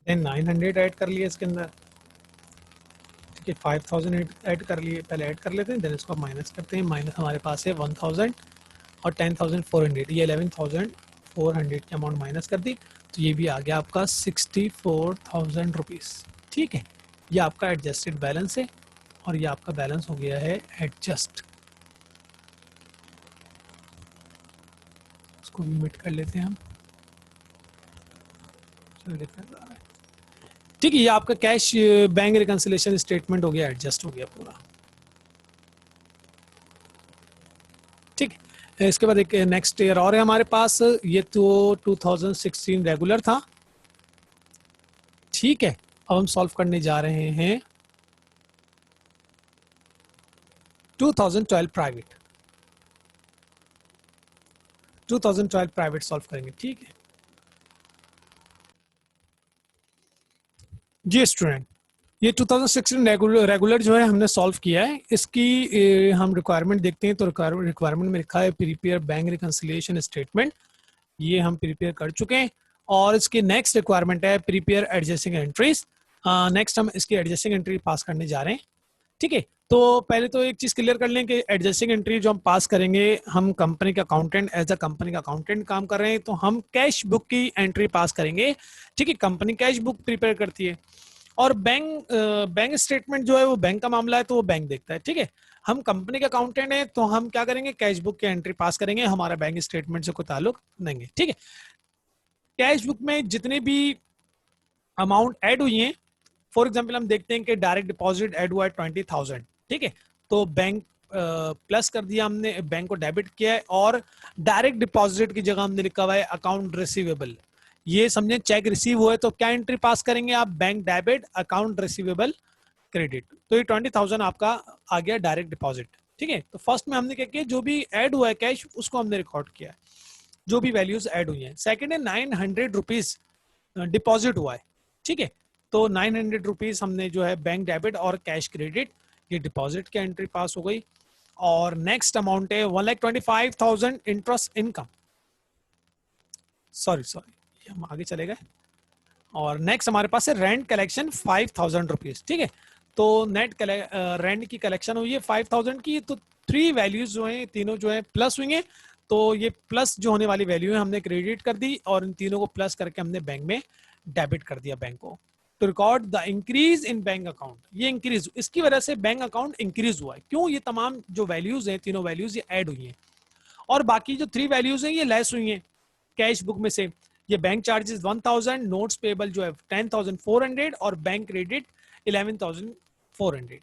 Speaker 1: देन 900 ऐड कर लिए इसके अंदर। ठीक है, 5,000 ऐड कर लिए, पहले ऐड कर लेते हैं, देन इसको माइनस करते हैं। माइनस हमारे पास है 1,000 और 10,400, ये 11,400 की अमाउंट माइनस कर दी, तो ये भी आ गया आपका 64,000 रुपीज़। ठीक है, ये आपका एडजस्टेड बैलेंस है और ये आपका बैलेंस हो गया है एडजस्ट। इसको भी मिट कर लेते हैं हम। ठीक है, ये आपका कैश बैंक रिकंसिलेशन स्टेटमेंट हो गया, एडजस्ट हो गया पूरा। ठीक है, इसके बाद एक नेक्स्ट ईयर और है हमारे पास, ये तो 2016 रेगुलर था। ठीक है, अब हम सॉल्व करने जा रहे हैं 2012 प्राइवेट। 2012 प्राइवेट सॉल्व करेंगे। ठीक है जी स्टूडेंट, ये 2016 रेगुलर जो है हमने सॉल्व किया है। इसकी हम रिक्वायरमेंट देखते हैं, तो रिक्वायरमेंट में लिखा है प्रिपेयर बैंक रिकंसिलिएशन स्टेटमेंट, ये हम प्रिपेयर कर चुके हैं। और इसकी नेक्स्ट रिक्वायरमेंट है प्रिपेयर एडजस्टिंग एंट्रीज। नेक्स्ट हम इसकी एडजस्टिंग एंट्री पास करने जा रहे हैं। ठीक है, तो पहले तो एक चीज क्लियर कर लें कि एडजस्टिंग एंट्री जो हम पास करेंगे, हम कंपनी का अकाउंटेंट, एज अ कंपनी का अकाउंटेंट काम कर रहे हैं, तो हम कैश बुक की एंट्री पास करेंगे। ठीक है, कंपनी कैश बुक प्रिपेयर करती है और बैंक स्टेटमेंट जो है वो बैंक का मामला है, तो वो बैंक देखता है। ठीक है, हम कंपनी के अकाउंटेंट हैं, तो हम क्या करेंगे, कैश बुक की एंट्री पास करेंगे, हमारा बैंक स्टेटमेंट से कोई ताल्लुक नहीं है। ठीक है, कैश बुक में जितने भी अमाउंट ऐड हुई हैं, फॉर एग्जाम्पल हम देखते हैं कि डायरेक्ट डिपॉजिट ऐड हुआ है 20,000। ठीक है, तो बैंक प्लस कर दिया हमने, बैंक को डेबिट किया है, और डायरेक्ट डिपॉजिट की जगह हमने लिखा हुआ है अकाउंट रिसीवेबल। ये समझे चेक रिसीव हुआ है, तो क्या एंट्री पास करेंगे आप, bank debit account receivable credit. तो ये 20,000 आपका आ गया डायरेक्ट डिपॉजिट। ठीक है, तो फर्स्ट में हमने क्या किया, जो भी ऐड हुआ है कैश उसको हमने रिकॉर्ड किया है, जो भी वैल्यूज ऐड हुई हैं। सेकेंड है 900 रुपीज डिपॉजिट हुआ है। ठीक है, तो 900 रुपीज हमने जो है बैंक डेबिट और कैश क्रेडिट, ये डिपॉजिट की एंट्री पास हो गई। और नेक्स्ट अमाउंट है 1,25,000 इंटरेस्ट इनकम, सॉरी ये हम आगे चले गए। और नेक्स्ट हमारे पास है रेंट कलेक्शन 5,000 रुपीज। ठीक है, तो नेट रेंट की कलेक्शन हुई है 5,000 की, तो थ्री वैल्यूज जो है तीनों जो है प्लस हुई हैं, तो ये प्लस जो होने वाली वैल्यू है हमने क्रेडिट कर दी और इन तीनों को प्लस करके हमने बैंक में डेबिट कर दिया बैंक को। तो record the increase in bank account, ये इंक्रीज, इसकी वजह से बैंक अकाउंट इंक्रीज हुआ है। क्यों, ये तमाम जो वैल्यूज हैं, तीनों वैल्यूज ये ऐड हुई हैं, और बाकी जो थ्री वैल्यूज हैं ये लेस हुई हैं कैश बुक में से। ये बैंक चार्जेस 1,000, नोट्स पेबल जो है 10,400 और बैंक क्रेडिट 11,400।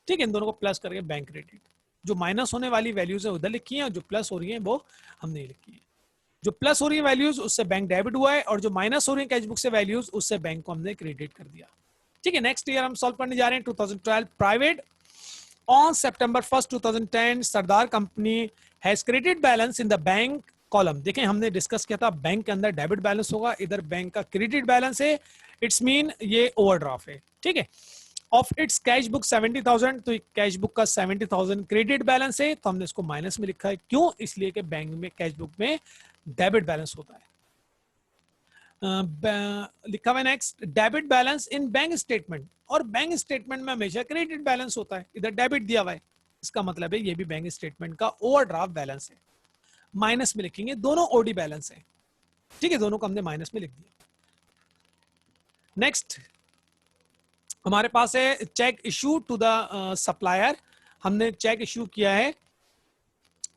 Speaker 1: ठीक है, इन दोनों को प्लस करके बैंक क्रेडिट, जो माइनस होने वाली वैल्यूज है उधर लिखी है, जो प्लस हो रही है वो हमने लिखी है। जो प्लस हो रही है वैल्यूज उससे बैंक डेबिट हुआ है, और जो माइनस हो रही है कैश बुक से वैल्यूज उससे बैंक को हमने क्रेडिट कर दिया। ठीक है, नेक्स्ट ईयर हम सॉल्व करने जा रहे हैं 2012 private. On September 1st 2010 Sardar company has credit balance in the bank column. देखें, हमने डिस्कस किया था बैंक के अंदर डेबिट बैलेंस होगा, इधर बैंक का क्रेडिट बैलेंस है, इट्स मीन ये ओवरड्राफ्ट है। ठीक है, ऑफ इट्स कैश बुक 70,000, तो कैश बुक का 70,000 क्रेडिट बैलेंस है, तो हमने इसको माइनस में लिखा है। क्यों, इसलिए कि बैंक में कैश बुक में डेबिट बैलेंस होता है। लिखा हुआ है नेक्स्ट डेबिट बैलेंस इन बैंक स्टेटमेंट, और बैंक स्टेटमेंट में हमेशा क्रेडिट बैलेंस होता है, इधर डेबिट दिया हुआ है, इसका मतलब है ये भी बैंक स्टेटमेंट का ओवरड्राफ्ट बैलेंस है। माइनस में लिखेंगे, दोनों ओडी बैलेंस है। ठीक है, दोनों को हमने माइनस में लिख दिया। नेक्स्ट हमारे पास है cheque issue to the supplier. हमने चेक इशू किया है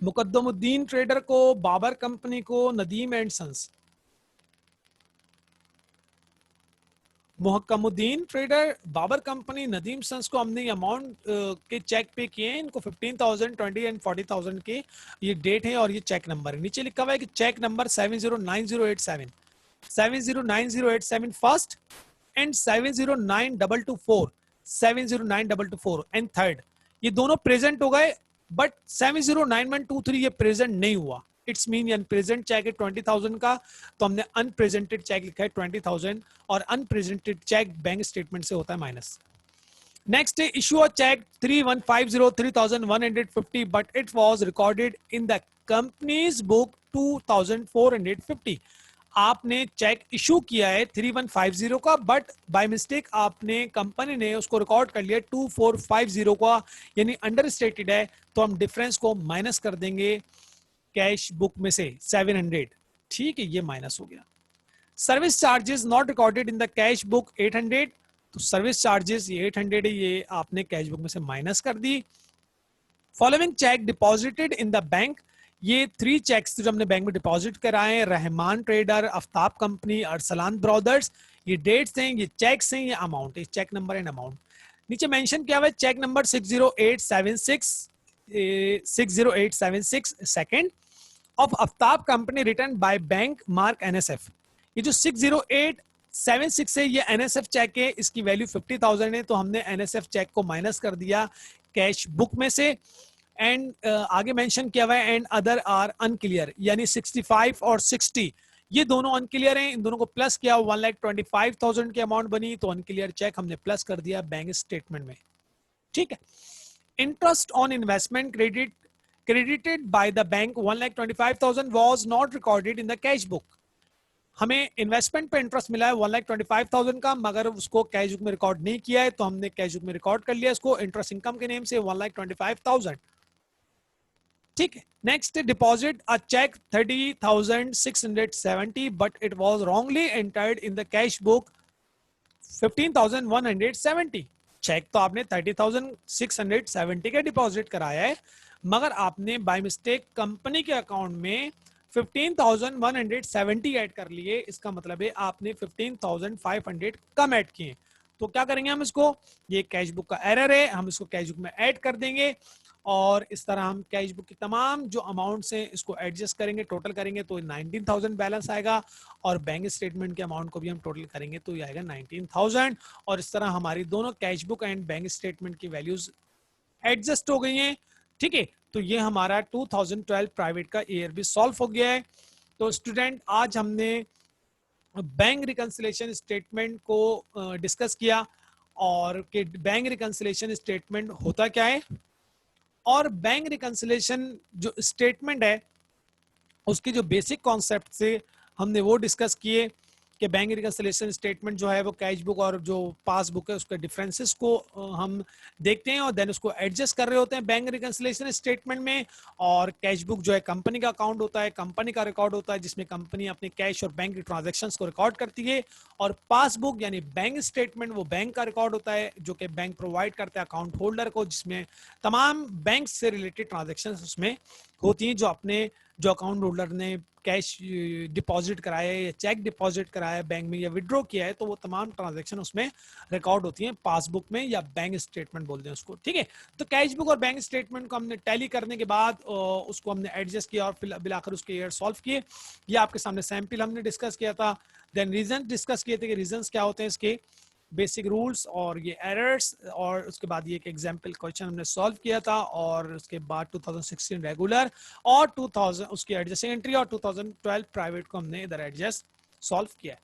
Speaker 1: मुकद्दमुद्दीन ट्रेडर को, बाबर कंपनी को, Nadeem and sons. Muhakkamuddin trader, Babar company, Nadeem sons को हमने अमाउंट के चेक पे किए हैं। इनको 15,000, 20 एंड 40,000 के ये डेट है और ये चेक नंबर है। नीचे लिखा हुआ है कि cheque number 709087, 709087 first and 709224, 709224 and third, ये दोनों प्रेजेंट हो गए, बट 709123 ये प्रेजेंट नहीं हुआ। इट्स मीन अनप्रेजेंट चेक है 20,000 का, तो हमने अनप्रेजेंटेड चेक लिखा है 20,000, और अनप्रेजेंटेड चेक बैंक स्टेटमेंट से होता है minus. Next issue a cheque 3150 but it was recorded in the company's book 2450। आपने चेक इशू किया है 3150 का, बट बाय मिस्टेक आपने कंपनी ने उसको रिकॉर्ड कर लिया 2450 का, यानी अंडर स्टेटेड है, तो हम डिफरेंस को माइनस कर देंगे कैश बुक में से 700। ठीक है, ये माइनस हो गया। Service charges not recorded in the cash book 800, तो सर्विस चार्जेस ये 800 है, ये आपने कैश बुक में से माइनस कर दी। Following cheque deposited in the bank, ये 3 चेक्स जो हमने बैंक में डिपॉजिट कराए हैं, Rahman trader, Aftab company, Arsalan brothers, ये डेट्स हैं, ये चेक्स हैं, ये अमाउंट है, चेक नंबर एंड अमाउंट। नीचे मेंशन किया हुआ है cheque number 60876 second of Aftab company return by bank mark NSF. ये जो 60876 है ये एनएसएफ चेक है, इसकी वैल्यू 50,000 है, तो हमने एनएसएफ चेक को माइनस कर दिया कैश बुक में से। एंड आगे मेंशन किया हुआ है एंड अदर आर अनक्लियर, यानी 65 और 60 ये दोनों अनक्लियर हैं, इन दोनों को प्लस किया 1,25,000 की अमाउंट बनी, तो अनक्लियर चेक हमने प्लस कर दिया बैंक स्टेटमेंट में। ठीक है, interest on investment credited by the bank 1,25,000 was not recorded in the cash book। हमें इन्वेस्टमेंट पे इंटरेस्ट मिला है 1,25,000 का, मगर उसको कैश बुक में रिकॉर्ड नहीं किया है, तो हमने कैश बुक में रिकॉर्ड कर लिया इसको इंटरेस्ट इनकम के नेम से 1,25,000। ठीक है, next deposit a cheque 30,670 but it was wrongly entered in the cash book 15,170। Cheque तो आपने 30,670 का डिपॉजिट कराया है, मगर आपने बाय मिस्टेक कंपनी के अकाउंट में 15,170 ऐड कर लिए। इसका मतलब है आपने 15,500 कम ऐड किए। तो क्या करेंगे हम इसको, ये कैश बुक का एरर है, हम इसको कैश बुक में ऐड कर देंगे, और इस तरह हम कैश बुक की तमाम जो अमाउंट्स हैं इसको एडजस्ट करेंगे, टोटल करेंगे तो 19,000 बैलेंस आएगा, और बैंक स्टेटमेंट के अमाउंट को भी हम टोटल करेंगे तो ये आएगा 19,000। और इस तरह हमारी दोनों cash book and bank statement की वैल्यूज एडजस्ट हो गई हैं। ठीक है, तो ये हमारा 2012 प्राइवेट का ईयर भी सॉल्व हो गया है। तो स्टूडेंट आज हमने बैंक रिकंसिलेशन स्टेटमेंट को डिस्कस किया, और कि बैंक रिकंसिलेशन स्टेटमेंट होता क्या है, और बैंक रिकंसिलेशन जो स्टेटमेंट है उसके जो बेसिक कॉन्सेप्ट से हमने वो डिस्कस किए कि बैंक रिकंसिलेशन स्टेटमेंट जो है वो कैश बुक और जो पासबुक है उसके डिफरेंसेस को हम देखते हैं, और देन उसको एडजस्ट कर रहे होते हैं बैंक रिकंसिलेशन स्टेटमेंट में। और कैश बुक जो है कंपनी का अकाउंट होता है, कंपनी का रिकॉर्ड होता है, जिसमें कंपनी अपने कैश और बैंक की ट्रांजेक्शन्स को रिकॉर्ड करती है। और पासबुक यानी बैंक स्टेटमेंट वो बैंक का रिकॉर्ड होता है जो कि बैंक प्रोवाइड करता है अकाउंट होल्डर को, जिसमें तमाम बैंक से रिलेटेड ट्रांजेक्शन उसमें होती हैं, जो अकाउंट होल्डर ने कैश डिपॉजिट कराया है या चेक डिपॉजिट कराया है बैंक में या विड्रॉ किया है, तो वो तमाम ट्रांजैक्शन उसमें रिकॉर्ड होती हैं पासबुक में, या बैंक स्टेटमेंट बोलते हैं उसको। ठीक है, तो कैश बुक और बैंक स्टेटमेंट को हमने टैली करने के बाद उसको हमने एडजस्ट किया और फिर बिलाकर उसके ईयर सॉल्व किए। ये आपके सामने सैंपल हमने डिस्कस किया था। देन रीजन डिस्कस किए थे कि रीजंस क्या होते हैं इसके, बेसिक रूल्स और ये एरर्स, और उसके बाद ये एक एग्जाम्पल क्वेश्चन हमने सॉल्व किया था, और उसके बाद 2016 रेगुलर और 2000 उसकी एडजस्टिंग एंट्री और 2012 प्राइवेट को हमने इधर एडजस्ट सॉल्व किया है।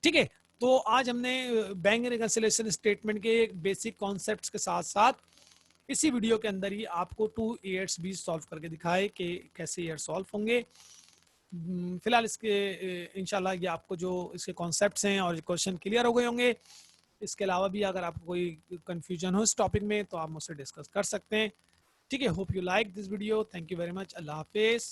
Speaker 1: ठीक है, तो आज हमने बैंक रिकंसिलेशन स्टेटमेंट के बेसिक कॉन्सेप्ट्स के साथ साथ इसी वीडियो के अंदर ही आपको 2 ईयर्स भी सॉल्व करके दिखाए कि कैसे ईयर सॉल्व होंगे। फिलहाल इसके इंशाल्लाह ये आपको जो इसके कॉन्सेप्ट्स हैं और क्वेश्चन क्लियर हो गए होंगे। इसके अलावा भी अगर आपको कोई कंफ्यूजन हो इस टॉपिक में तो आप मुझसे डिस्कस कर सकते हैं। ठीक है, hope you like this video. Thank you very much. अल्लाह हाफिज़।